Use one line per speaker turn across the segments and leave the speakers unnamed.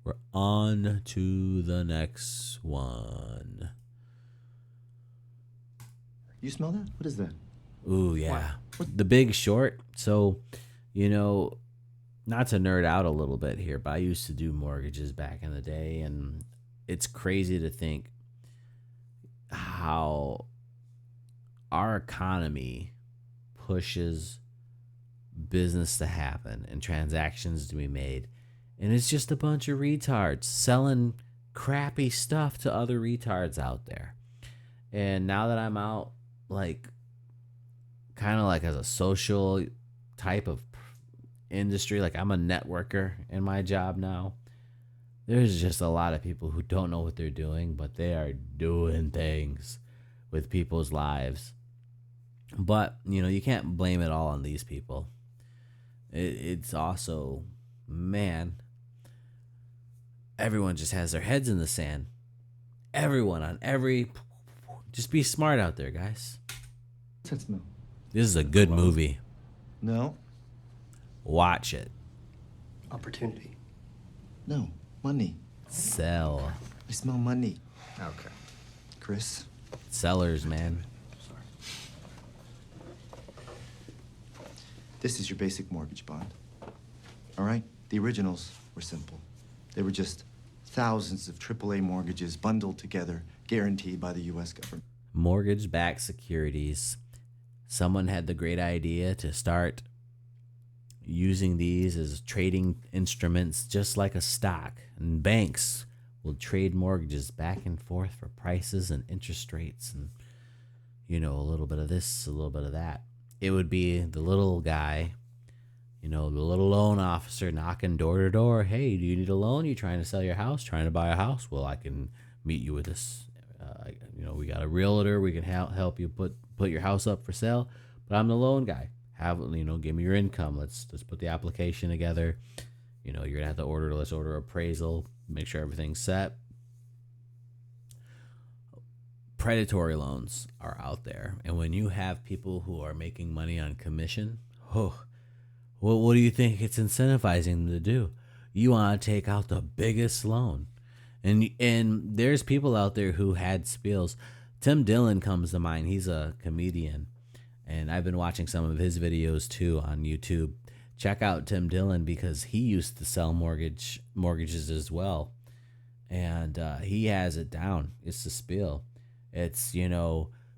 We're on to the next one.
You smell that? What is that?
Ooh, yeah. The Big Short. So, you know, not to nerd out a little bit here, but I used to do mortgages back in the day, and it's crazy to think how our economy pushes business to happen and transactions to be made. And it's just a bunch of retards selling crappy stuff to other retards out there. And now that I'm out, like, kind of like as a social type of industry, like I'm a networker in my job now, there's just a lot of people who don't know what they're doing, but they are doing things with people's lives. But, you can't blame it all on these people. It's also, man, everyone just has their heads in the sand. Everyone on every. Just be smart out there, guys.
What's that smell?
This is a good movie.
No.
Watch it.
Opportunity.
No. Money.
Sell.
I smell money.
Okay.
Chris.
Sellers, man.
Sorry.
This is your basic mortgage bond. All right? The originals were simple. They were just thousands of AAA mortgages bundled together, guaranteed by the U.S. government.
Mortgage-backed securities. Someone had the great idea to start using these as trading instruments just like a stock. And banks will trade mortgages back and forth for prices and interest rates and, a little bit of this, a little bit of that. It would be the little guy, the little loan officer knocking door to door. Hey, do you need a loan? You trying to sell your house? Trying to buy a house? Well, I can meet you with this. We got a realtor. We can help you put your house up for sale. But I'm the loan guy. Give me your income. Let's put the application together. You're gonna have to let's order appraisal. Make sure everything's set. Predatory loans are out there, and when you have people who are making money on commission, what do you think it's incentivizing them to do? You want to take out the biggest loan, and there's people out there who had spills. Tim Dillon comes to mind. He's a comedian, and I've been watching some of his videos too on YouTube. Check out Tim Dillon because he used to sell mortgages as well, and he has it down. It's the spiel. It's,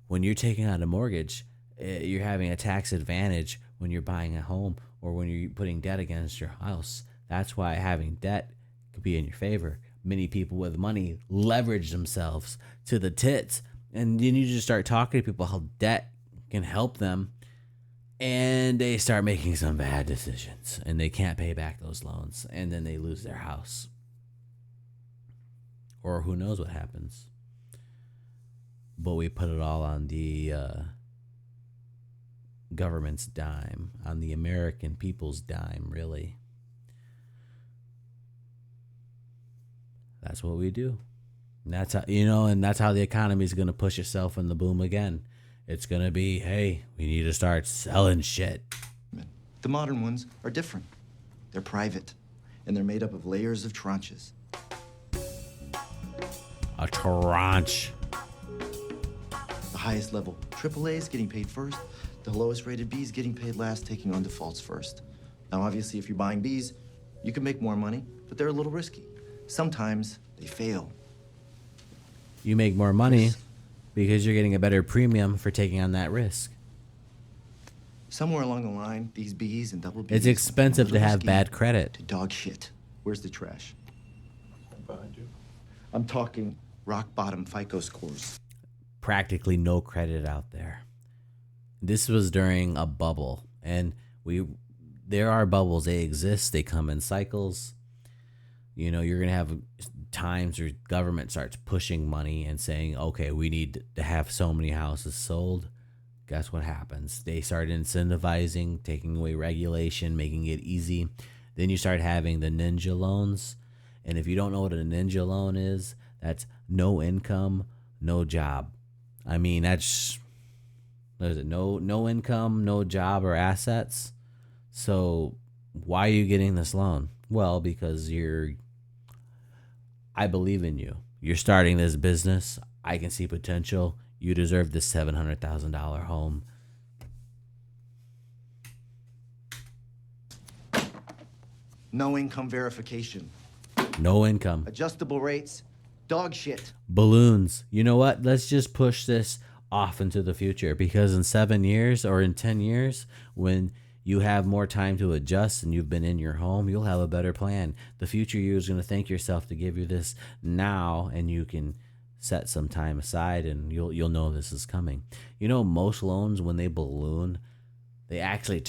when you're taking out a mortgage, you're having a tax advantage when you're buying a home or when you're putting debt against your house. That's why having debt could be in your favor. Many people with money leverage themselves to the tits, and then you just start talking to people how debt can help them, and they start making some bad decisions, and they can't pay back those loans, and then they lose their house. Or who knows what happens. But we put it all on the government's dime, on the American people's dime, really. That's what we do. And that's how, and that's how the economy is going to push itself in the boom again. It's going to be, hey, we need to start selling shit.
The modern ones are different. They're private, and they're made up of layers of tranches.
A tranche.
The highest level AAA is getting paid first. The lowest rated B is getting paid last, taking on defaults first. Now, obviously, if you're buying Bs, you can make more money, but they're a little risky. Sometimes they fail.
You make more money because you're getting a better premium for taking on that risk.
Somewhere along the line, these Bs and double Bs.
It's expensive to have bad credit.
To dog shit. Where's the trash?
Behind you.
I'm talking rock bottom FICO scores.
Practically no credit out there. This was during a bubble, and there are bubbles. They exist. They come in cycles. You're gonna have times where government starts pushing money and saying, okay, we need to have so many houses sold. Guess what happens? They start incentivizing, taking away regulation, making it easy. Then you start having the ninja loans. And if you don't know what a ninja loan is, that's no income, no job. I mean, that's, what is it? No income, no job or assets. So why are you getting this loan? Well, because you're I believe in you. You're starting this business. I can see potential. You deserve this $700,000 home.
No income verification.
No income.
Adjustable rates. Dog shit.
Balloons. You know what? Let's just push this off into the future, because in 7 years or in 10 years, when you have more time to adjust and you've been in your home, you'll have a better plan. The future you is going to thank yourself to give you this now, and you can set some time aside and you'll know this is coming. You know, most loans, when they balloon, they actually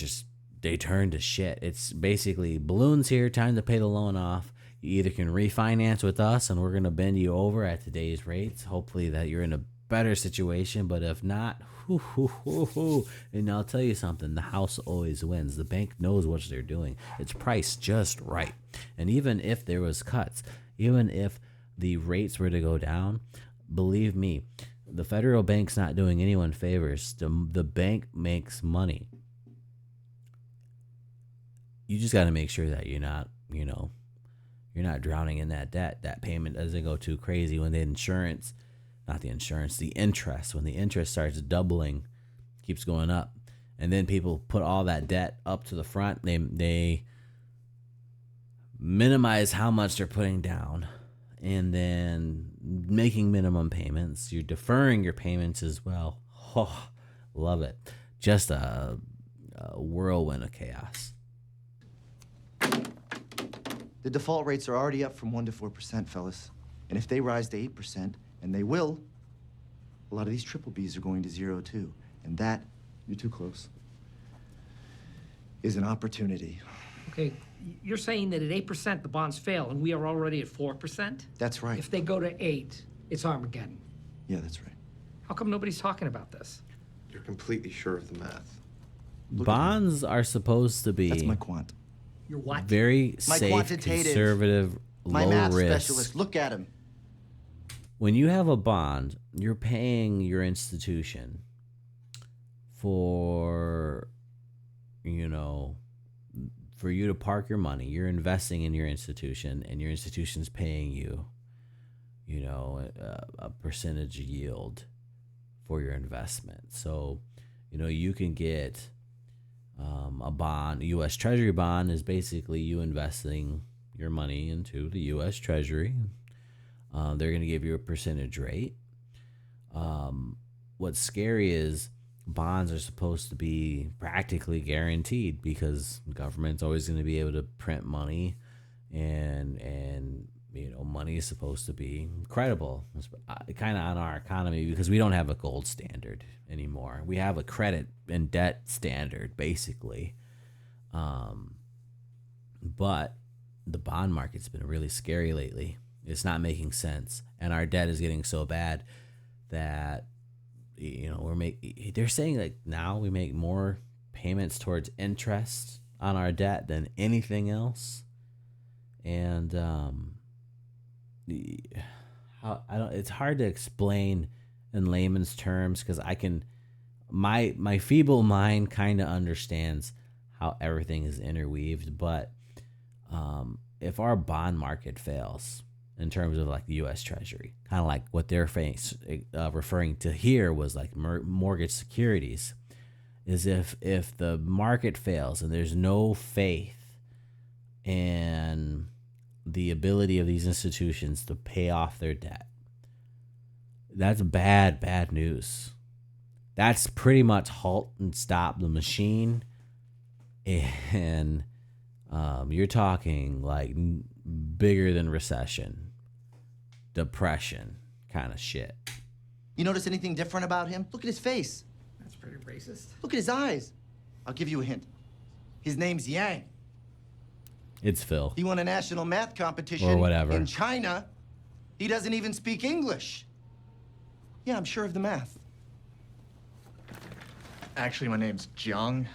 they turn to shit. It's basically, balloons here, time to pay the loan off. You either can refinance with us and we're going to bend you over at today's rates. Hopefully that you're in a better situation, but if not, and I'll tell you something, the house always wins. The bank knows what they're doing. It's priced just right. And even if there was cuts, even if the rates were to go down, believe me, the federal bank's not doing anyone favors. The bank makes money. You just got to make sure that you're not, you're not drowning in that debt. That payment doesn't go too crazy when the interest, when the interest starts doubling, keeps going up. And then people put all that debt up to the front. They minimize how much they're putting down, and then making minimum payments. You're deferring your payments as well. Oh, love it. Just a whirlwind of chaos.
The default rates are already up from 1% to 4%, fellas. And if they rise to 8%, and they will, a lot of these triple Bs are going to 0 too. And that, you're too close, is an opportunity.
Okay, you're saying that at 8% the bonds fail, and we are already at 4%?
That's right.
If they go to 8, it's Armageddon.
Yeah, that's right.
How come nobody's talking about this?
You're completely sure of the math.
Bonds are supposed to be
That's my quant.
You're what?
very
My
safe,
quantitative,
conservative,
my
low
math
risk.
specialist. Look at him.
When you have a bond, you're paying your institution for, for you to park your money. You're investing in your institution, and your institution's paying you, a percentage yield for your investment. So, you can get a bond. A U.S. Treasury bond is basically you investing your money into the U.S. Treasury. They're going to give you a percentage rate. What's scary is bonds are supposed to be practically guaranteed, because the government's always going to be able to print money, and money is supposed to be credible. It's kind of on our economy, because we don't have a gold standard anymore. We have a credit and debt standard, basically. But the bond market's been really scary lately. It's not making sense, and our debt is getting so bad that they're saying like now we make more payments towards interest on our debt than anything else. And it's hard to explain in layman's terms, because my feeble mind kind of understands how everything is interweaved. But if our bond market fails, in terms of like the U.S. Treasury, kind of like what they're referring to here was like mortgage securities, is if the market fails and there's no faith in the ability of these institutions to pay off their debt, that's bad news. That's pretty much halt and stop the machine. And you're talking like bigger than recession, depression kind of shit.
You notice anything different about him? Look at his face.
That's pretty racist.
Look at his eyes. I'll give you a hint. His name's Yang.
It's Phil.
He won a national math competition
or whatever
in China. He doesn't even speak English. Yeah, I'm sure of the math.
Actually, my name's Jiang,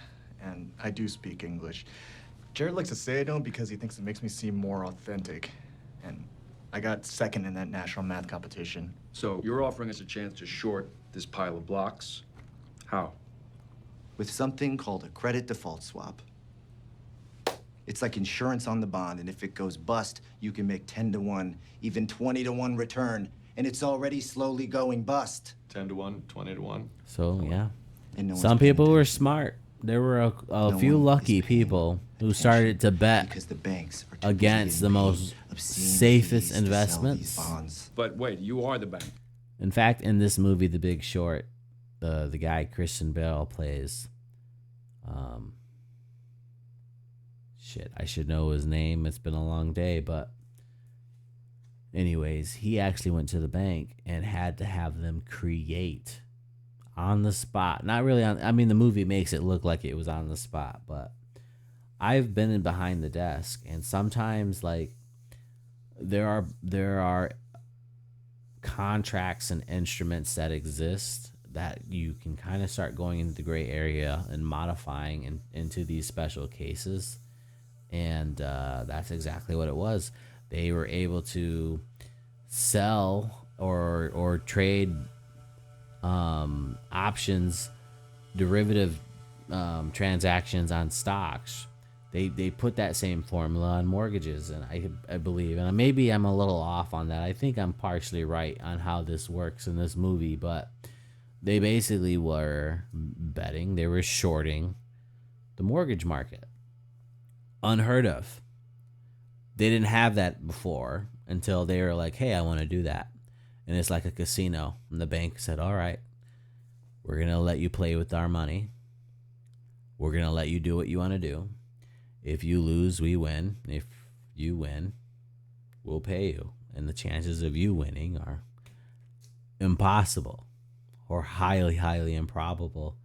and I do speak English. Jared likes to say I don't because he thinks it makes me seem more authentic. And I got second in that national math competition.
So you're offering us a chance to short this pile of blocks? How?
With something called a credit default swap. It's like insurance on the bond, and if it goes bust, you can make 10 to 1, even 20 to 1 return, and it's already slowly going bust.
10 to 1, 20 to 1.
So yeah,
And no one's
some
paying
people were
attention.
smart. There were a
No
few
one
lucky
is paying
people who
attention
started to bet
because the banks are too busy
against the
getting paid
most
obscene
safest
fees to sell these
investments.
bonds.
But wait, you are the bank.
In fact, in this movie, The Big Short, the guy Christian Bale plays, shit, I should know his name. It's been a long day, but anyways, he actually went to the bank and had to have them create on the spot. Not really on. I mean, the movie makes it look like it was on the spot, but I've been in behind the desk, and sometimes like there are contracts and instruments that exist that you can kind of start going into the gray area and modifying into these special cases. And that's exactly what it was. They were able to sell or trade options, derivative transactions on stocks. They put that same formula on mortgages, and I believe, and maybe I'm a little off on that. I think I'm partially right on how this works in this movie, but they basically were betting, they were shorting the mortgage market. Unheard of. They didn't have that before until they were like, hey, I want to do that. And it's like a casino. And the bank said, all right, we're going to let you play with our money. We're going to let you do what you want to do. If you lose, we win. If you win, we'll pay you. And the chances of you winning are impossible or highly, highly improbable.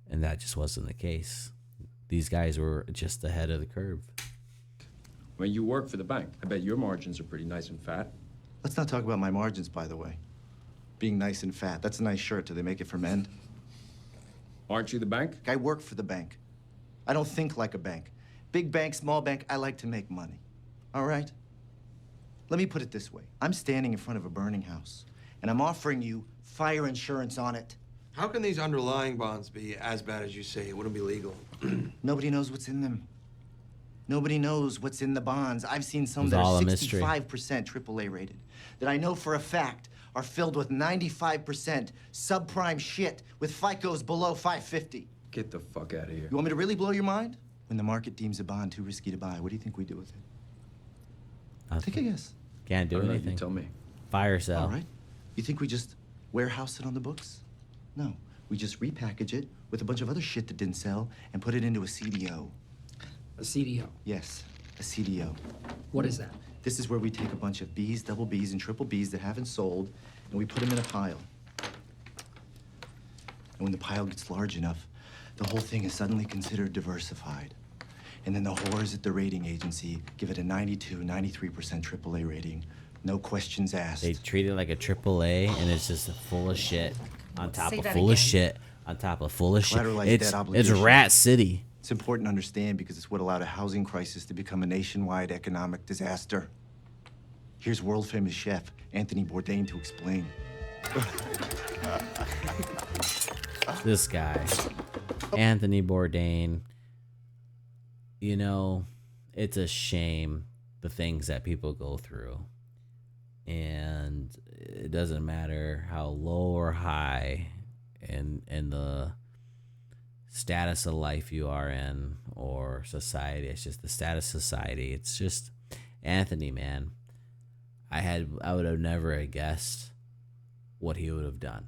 And that just wasn't the case. These guys were just ahead of the curve.
When you work for the bank, I bet your margins are pretty nice and fat.
Let's not talk about my margins, by the way. Being nice and fat. That's a nice shirt. Do they make it for men?
Aren't you the bank?
I work for the bank. I don't think like a bank. Big bank, small bank, I like to make money. All right? Let me put it this way. I'm standing in front of a burning house, and I'm offering you fire insurance on it.
How can these underlying bonds be as bad as you say? It wouldn't be legal.
Nobody knows what's in them. Nobody knows what's in the bonds. I've seen some
It's
that
all
are
a mystery.
65% AAA rated, that I know for a fact are filled with 95% subprime shit with FICOs below 550.
Get the fuck out of here.
You want me to really blow your mind? When the market deems a bond too risky to buy, what do you think we do with it? Take a guess.
Can't
I
do
don't know,
anything.
you tell me.
Fire sale.
All right. You think we just warehouse it on the books? No. We just repackage it with a bunch of other shit that didn't sell and put it into a CDO.
A CDO.
Yes, a CDO.
What is that?
This is where we take a bunch of Bs, double Bs, and triple Bs that haven't sold, and we put them in a pile. And when the pile gets large enough, the whole thing is suddenly considered diversified. And then the whores at the rating agency give it a 92, 93% AAA rating. No questions asked.
They treat it like a AAA, and it's just full of shit on top
Say
of
that
full of
again.
shit on top of full of shit.
Collateralized
It's
debt obligation.
Rat City.
It's important to understand because it's what allowed a housing crisis to become a nationwide economic disaster. Here's world-famous chef Anthony Bourdain to explain.
This guy, Anthony Bourdain. You know, it's a shame the things that people go through. And it doesn't matter how low or high in the status of life you are in or society. It's just the status of society. It's just Anthony, man. I would have never guessed what he would have done.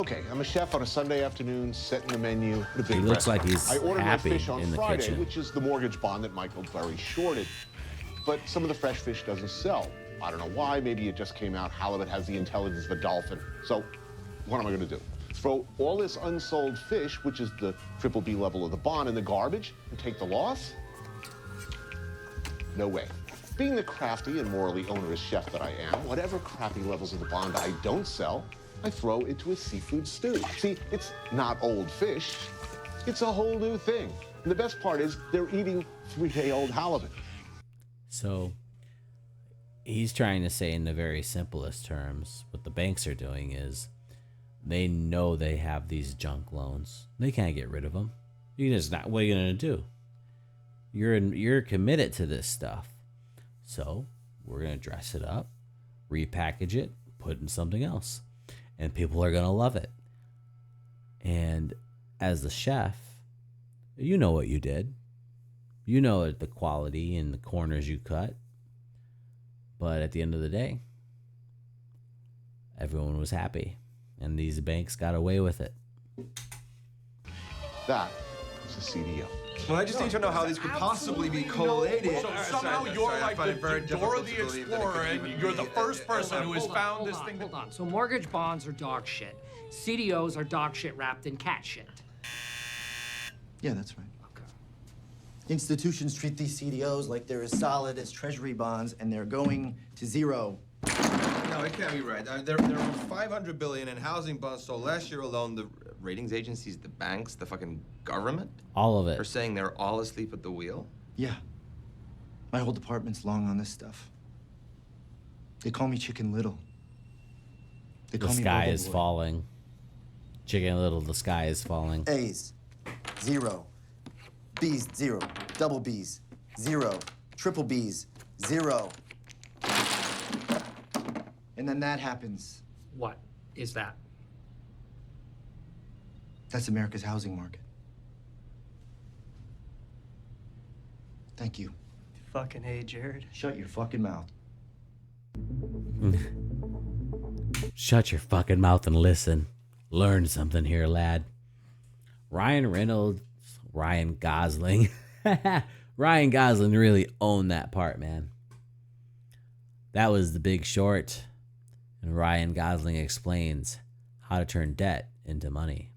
Okay, I'm a chef on a Sunday afternoon, setting the menu at a big
He looks like
restaurant.
he's
I ordered
happy
my fish on
in the
Friday,
kitchen.
which is the mortgage bond that Michael very shorted. But some of the fresh fish doesn't sell. I don't know why. Maybe it just came out halibut has the intelligence of a dolphin. So what am I going to do? Throw all this unsold fish, which is the triple B level of the bond, in the garbage and take the loss? No way. Being the crafty and morally onerous chef that I am, whatever crappy levels of the bond I don't sell, I throw into a seafood stew. See, it's not old fish. It's a whole new thing. And the best part is they're eating 3-day-old halibut.
So he's trying to say in the very simplest terms, what the banks are doing is they know they have these junk loans. They can't get rid of them. You just not. What are you gonna do? You're committed to this stuff. So we're gonna dress it up, repackage it, put in something else, and people are gonna love it. And as the chef, you know what you did. You know the quality and the corners you cut. But at the end of the day, everyone was happy, and these banks got away with it.
That is a CDO.
Well, I just need to know how these could possibly be collated.
So somehow you're like the Dora the Explorer, and you're the first person who has found this thing.
Hold on. So mortgage bonds are dog shit. CDOs are dog shit wrapped in cat shit.
Yeah, that's right.
Okay.
Institutions treat these CDOs like they're as solid as treasury bonds, and they're going to zero.
No, it can't be right. There were 500 billion in housing bonds. So last year alone, the ratings agencies, the banks, the fucking government
All of it.
are saying they're all asleep at the wheel.
Yeah. My whole department's long on this stuff. They call me Chicken Little. They
The
call me
sky
Bubble
is
Boy.
falling. Chicken Little, the sky is falling.
A's, zero. B's, zero. Double B's, zero. Triple B's, zero. And then that happens.
What is that?
That's America's housing market. Thank you.
Fucking A, Jared.
Shut your fucking mouth.
Shut your fucking mouth and listen. Learn something here, lad. Ryan Reynolds, Ryan Gosling. Ryan Gosling really owned that part, man. That was The Big Short. And Ryan Gosling explains how to turn debt into money.